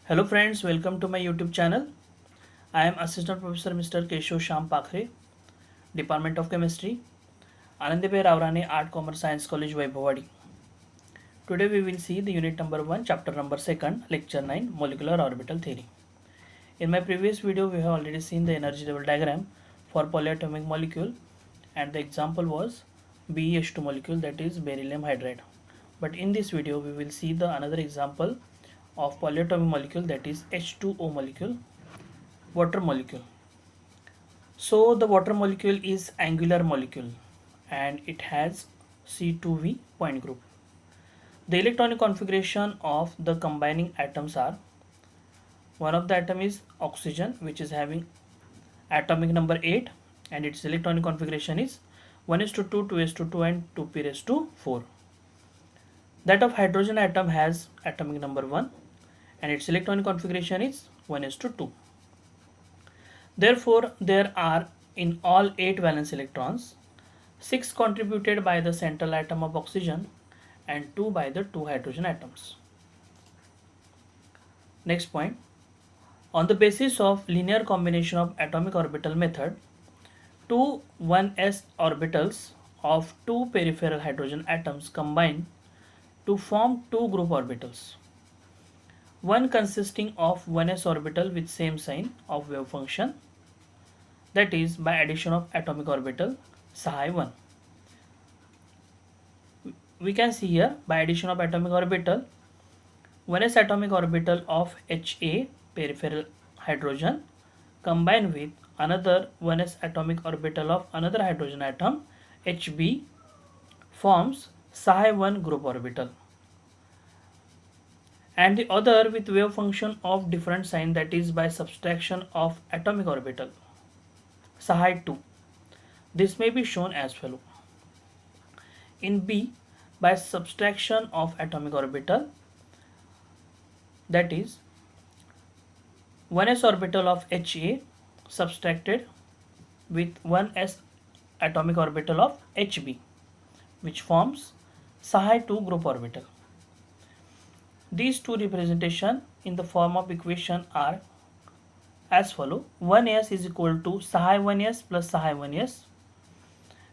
Hello friends, welcome to my YouTube channel. I am Assistant Professor Mr. Keshav Shyam Pakhre, Department of Chemistry, Anandibhai Ravrane Art Commerce Science College, Vaibhavadi. Today we will see the unit number 1, chapter number 2, lecture 9, Molecular Orbital Theory. In my previous video, we have already seen the energy level diagram for polyatomic molecule and the example was BeH2 molecule, that is beryllium hydride. But in this video, we will see the another example of polyatomic molecule, that is H2O molecule, water molecule. So the water molecule is angular molecule and it has C2V point group. The electronic configuration of the combining atoms are: one of the atom is oxygen, which is having atomic number 8 and its electronic configuration is 1:2, 2:2 and 2p⁴. That of hydrogen atom has atomic number 1 and its electronic configuration is 1:2. Therefore, there are in all 8 valence electrons, 6 contributed by the central atom of oxygen and 2 by the 2 hydrogen atoms. Next point, on the basis of linear combination of atomic orbital method, two 1s orbitals of 2 peripheral hydrogen atoms combine to form 2 group orbitals, one consisting of 1s orbital with same sign of wave function, that is by addition of atomic orbital psi 1. We can see here by addition of atomic orbital, 1s atomic orbital of Ha peripheral hydrogen combined with another 1s atomic orbital of another hydrogen atom Hb forms psi 1 group orbital, and the other with wave function of different sign, that is by subtraction of atomic orbital psi 2. This may be shown as follow. In B, by subtraction of atomic orbital, that is 1s orbital of Ha subtracted with 1s atomic orbital of Hb, which forms psi 2 group orbital. These two representation in the form of equation are as follow: 1s is equal to psi 1s plus psi 1s,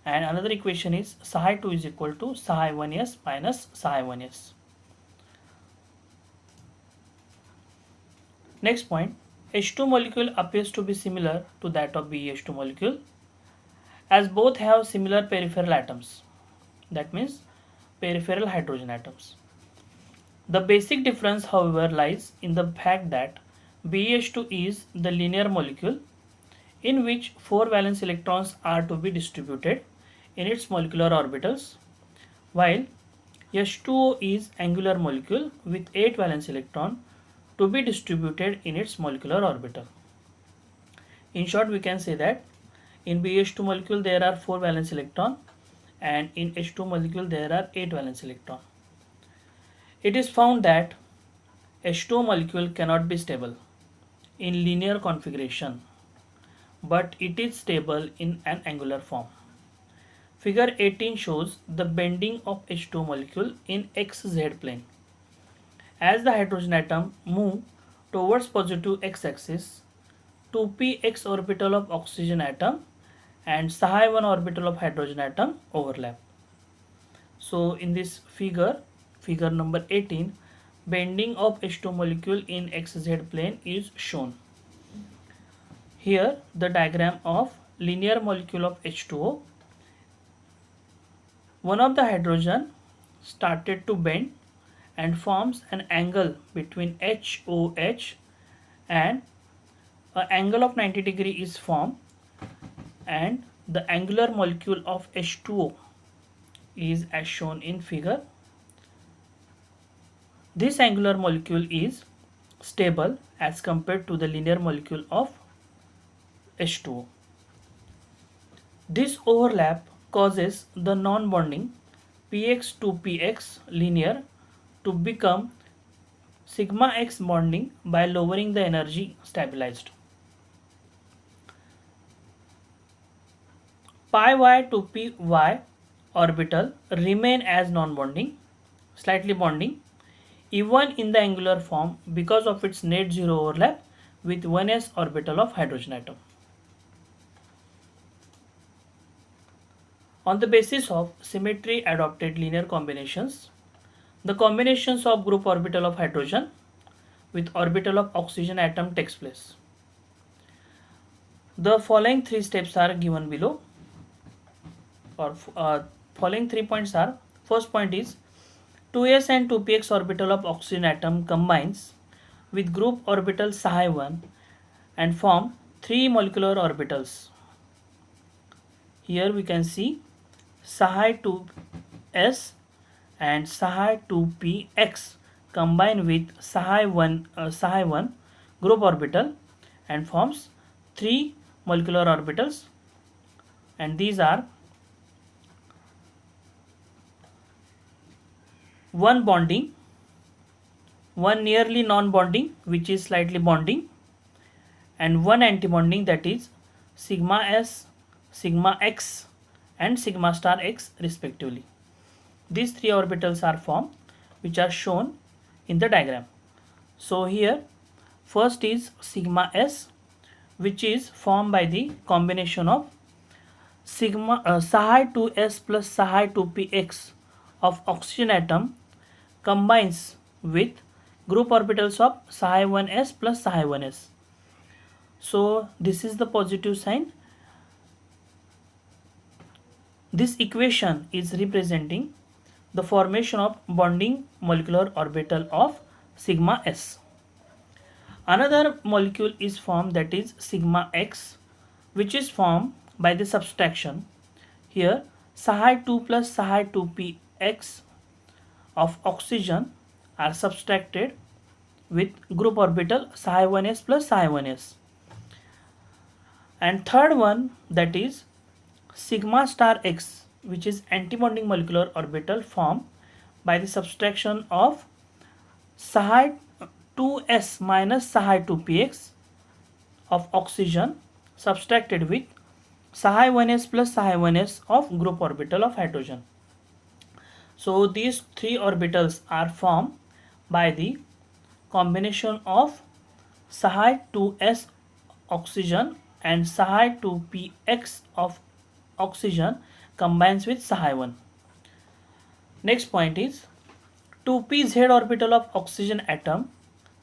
and another equation is psi 2 is equal to psi 1s minus psi 1s. Next point, H2 molecule appears to be similar to that of BH2 molecule as both have similar peripheral atoms, that means peripheral hydrogen atoms. The basic difference, however, lies in the fact that BH2 is the linear molecule in which 4 valence electrons are to be distributed in its molecular orbitals, while H2O is angular molecule with 8 valence electron to be distributed in its molecular orbital. In short, we can say that in BH2 molecule there are 4 valence electron and in H2 molecule there are 8 valence electron. It is found that H2O molecule cannot be stable in linear configuration, but it is stable in an angular form. Figure 18 shows the bending of H2O molecule in xz plane. As the hydrogen atom move towards positive x-axis, 2p orbital of oxygen atom and psi 1 orbital of hydrogen atom overlap. So in this figure number 18, bending of H2 molecule in xz plane is shown. Here the diagram of linear molecule of H2O. One of the hydrogen started to bend and forms an angle between HOH, and an angle of 90 degree is formed, and the angular molecule of H2O is as shown in figure. This angular molecule is stable as compared to the linear molecule of H2O. This overlap causes the non-bonding px to px linear to become sigma x bonding by lowering the energy stabilized. Pi y to py orbital remain as non-bonding, slightly bonding, even in the angular form because of its net zero overlap with 1s orbital of hydrogen atom. On the basis of symmetry adopted linear combinations, the combinations of group orbital of hydrogen with orbital of oxygen atom takes place. The following three steps are given below, or following 3 points are: first point is 2s and 2px orbital of oxygen atom combines with group orbital Psi1 and form 3 molecular orbitals. Here we can see Psi2s and Psi2px combine with Psi1 group orbital and forms 3 molecular orbitals, and these are one bonding, one nearly non-bonding which is slightly bonding, and one anti-bonding, that is sigma s, sigma x and sigma star x respectively. These 3 orbitals are formed, which are shown in the diagram. So here first is sigma s, which is formed by the combination of sigma Psi2s plus Psi2px of oxygen atom combines with group orbitals of Psi1s plus Psi1s. So this is the positive sign. This equation is representing the formation of bonding molecular orbital of sigma s. Another molecule is formed, that is sigma x, which is formed by the subtraction. Here Psi2 plus Psi2px of oxygen are subtracted with group orbital Psi1s plus Psi1s. And third one, that is sigma star x, which is antibonding molecular orbital formed by the subtraction of Psi2s minus Psi2px of oxygen subtracted with Psi1s plus Psi1s of group orbital of hydrogen. So these 3 orbitals are formed by the combination of Psi2s oxygen and Psi2px of oxygen combines with Psi1. Next point is 2pz orbital of oxygen atom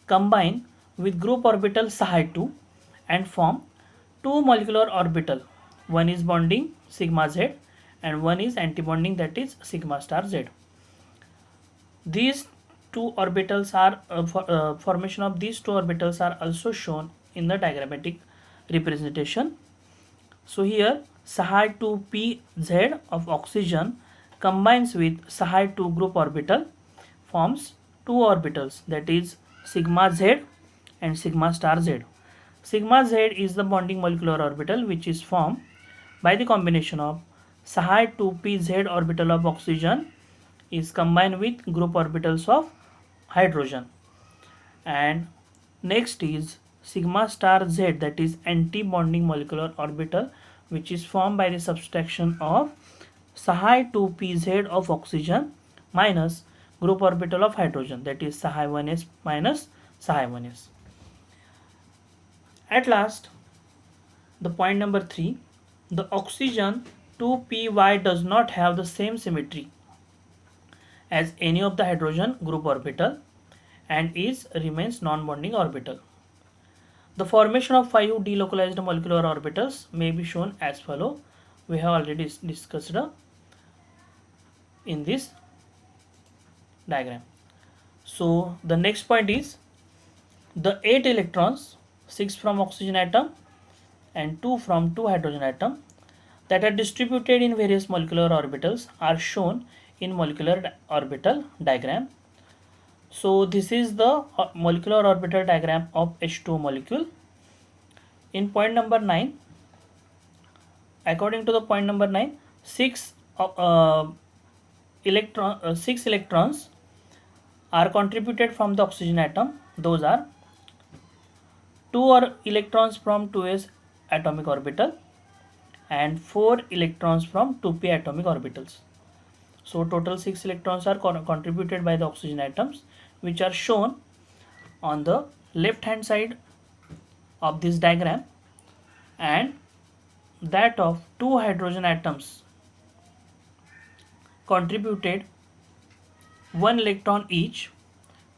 combine with group orbital Psi2 and form 2 molecular orbital. One is bonding sigma z and one is antibonding, that is sigma star z. These 2 orbitals are formation of these 2 orbitals are also shown in the diagrammatic representation. So here Psi2pz of oxygen combines with Psi2 group orbital, forms 2 orbitals, that is sigma z and sigma star z. Sigma z is the bonding molecular orbital which is formed by the combination of Psi2pz orbital of oxygen is combined with group orbitals of hydrogen. And next is sigma star z, that is anti-bonding molecular orbital, which is formed by the subtraction of Psi2pz of oxygen minus group orbital of hydrogen, that is Psi1s minus Psi1s. At last, the point number 3, the oxygen 2py does not have the same symmetry as any of the hydrogen group orbital and remains non-bonding orbital. The formation of 5 delocalized molecular orbitals may be shown as follow. We have already discussed in this diagram. So the next point is the 8 electrons, 6 from oxygen atom and 2 from 2 hydrogen atom, that are distributed in various molecular orbitals are shown in molecular orbital diagram. So this is the molecular orbital diagram of H2 molecule. In point number 9, according to the point number 9, 6 electrons are contributed from the oxygen atom. Those are 2 electrons from 2s atomic orbital and 4 electrons from 2p atomic orbitals. So total 6 electrons are contributed by the oxygen atoms which are shown on the left hand side of this diagram, and that of two hydrogen atoms contributed one electron each,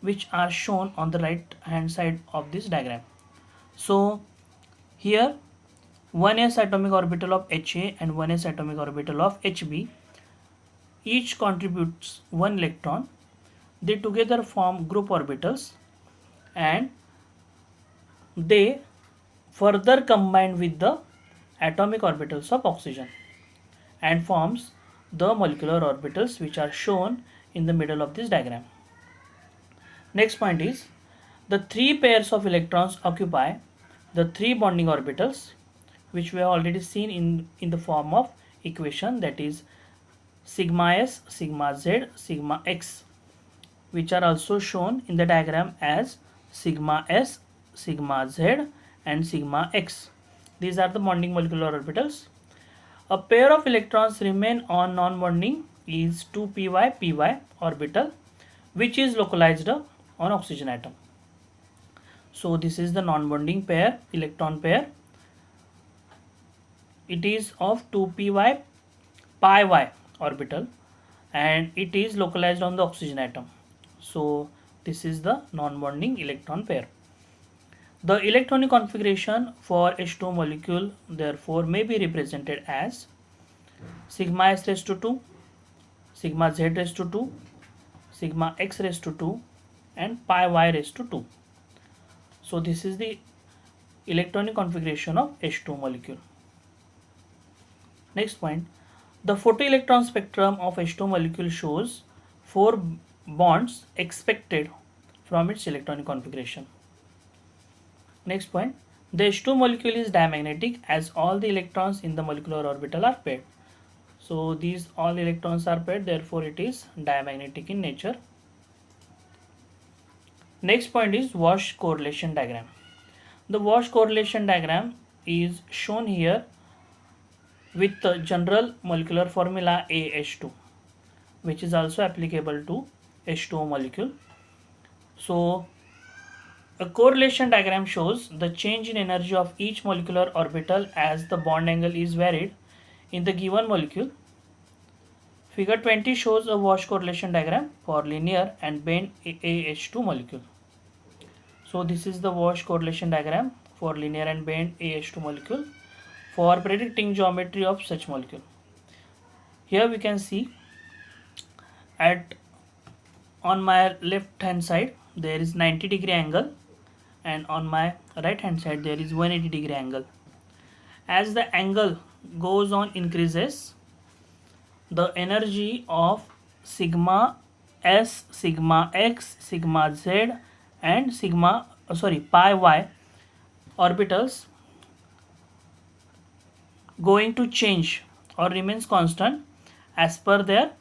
which are shown on the right hand side of this diagram. So here 1s atomic orbital of Ha and 1s atomic orbital of Hb each contributes one electron. They together form group orbitals, and they further combine with the atomic orbitals of oxygen and forms the molecular orbitals, which are shown in the middle of this diagram. Next point is, the three pairs of electrons occupy the three bonding orbitals, which we have already seen in the form of equation, that is sigma s, sigma z, sigma x, which are also shown in the diagram as sigma s, sigma z and sigma x. These are the bonding molecular orbitals. A pair of electrons remain on non-bonding is 2p-py orbital, which is localized on oxygen atom. So this is the non-bonding pair, electron pair. It is of 2p-py orbital, and it is localized on the oxygen atom. So this is the non-bonding electron pair. The electronic configuration for H2 molecule therefore may be represented as sigma s raised to 2, sigma z raised to 2, sigma x raised to 2 and pi y raised to 2. So this is the electronic configuration of H2 molecule. Next point, the photoelectron spectrum of H2 molecule shows 4 bonds expected from its electronic configuration. Next point, the H2 molecule is diamagnetic as all the electrons in the molecular orbital are paired. So these all electrons are paired, therefore it is diamagnetic in nature. Next point is Walsh correlation diagram. The Walsh correlation diagram is shown here with the general molecular formula AH2, which is also applicable to H2O molecule. So a correlation diagram shows the change in energy of each molecular orbital as the bond angle is varied in the given molecule. Figure 20 shows a Walsh correlation diagram for linear and bent AH2 molecule. So this is the Walsh correlation diagram for linear and bent AH2 molecule for predicting geometry of such molecule. Here we can see on my left hand side there is 90-degree angle, and on my right hand side there is 180-degree angle. As the angle goes on increases, the energy of sigma s, sigma x, sigma z and pi y orbitals going to change or remains constant as per their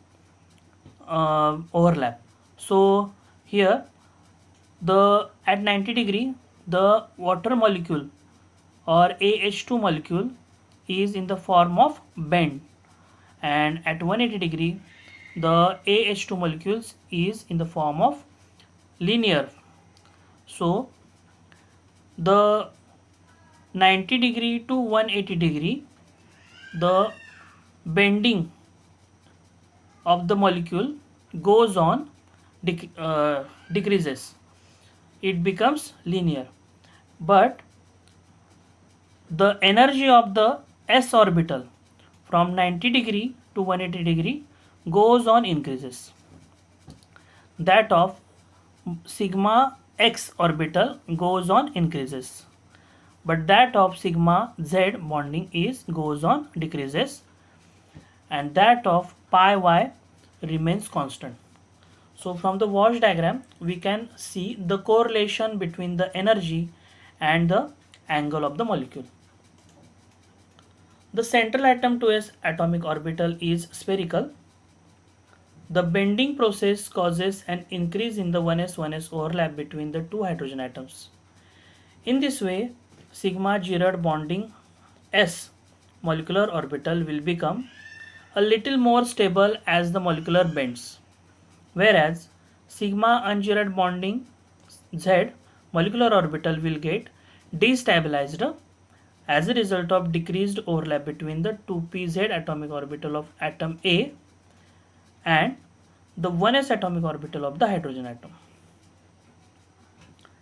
overlap. So here at 90-degree the water molecule or AH2 molecule is in the form of bend, and at 180-degree the AH2 molecules is in the form of linear. So the 90-degree to 180-degree, the bending of the molecule goes on decreases, it becomes linear, but the energy of the s orbital from 90-degree to 180-degree goes on increases. That of sigma x orbital goes on increases, but that of sigma z bonding goes on decreases, and that of pi y remains constant. So from the Walsh diagram we can see the correlation between the energy and the angle of the molecule. The central atom to its atomic orbital is spherical. The bending process causes an increase in the 1s overlap between the two hydrogen atoms. In this way, sigma Girard bonding s molecular orbital will become a little more stable as the molecular bends, whereas sigma unjarred bonding Z molecular orbital will get destabilized as a result of decreased overlap between the 2pz atomic orbital of atom A and the 1s atomic orbital of the hydrogen atom.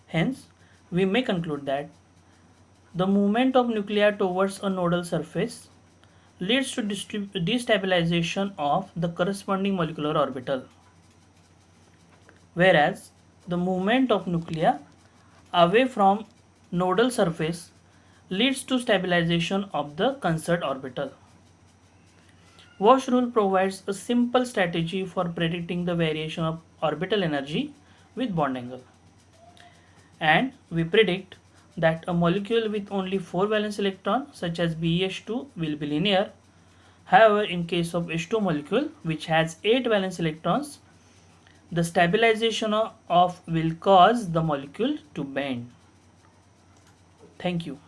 Hence, we may conclude that the movement of nuclei towards a nodal surface leads to destabilization of the corresponding molecular orbital, whereas the movement of nuclei away from nodal surface leads to stabilization of the concert orbital. Walsh rule provides a simple strategy for predicting the variation of orbital energy with bond angle. And we predict that a molecule with only 4 valence electrons such as BeH2 will be linear. However, in case of H2 molecule which has 8 valence electrons, the stabilization of will cause the molecule to bend. Thank you.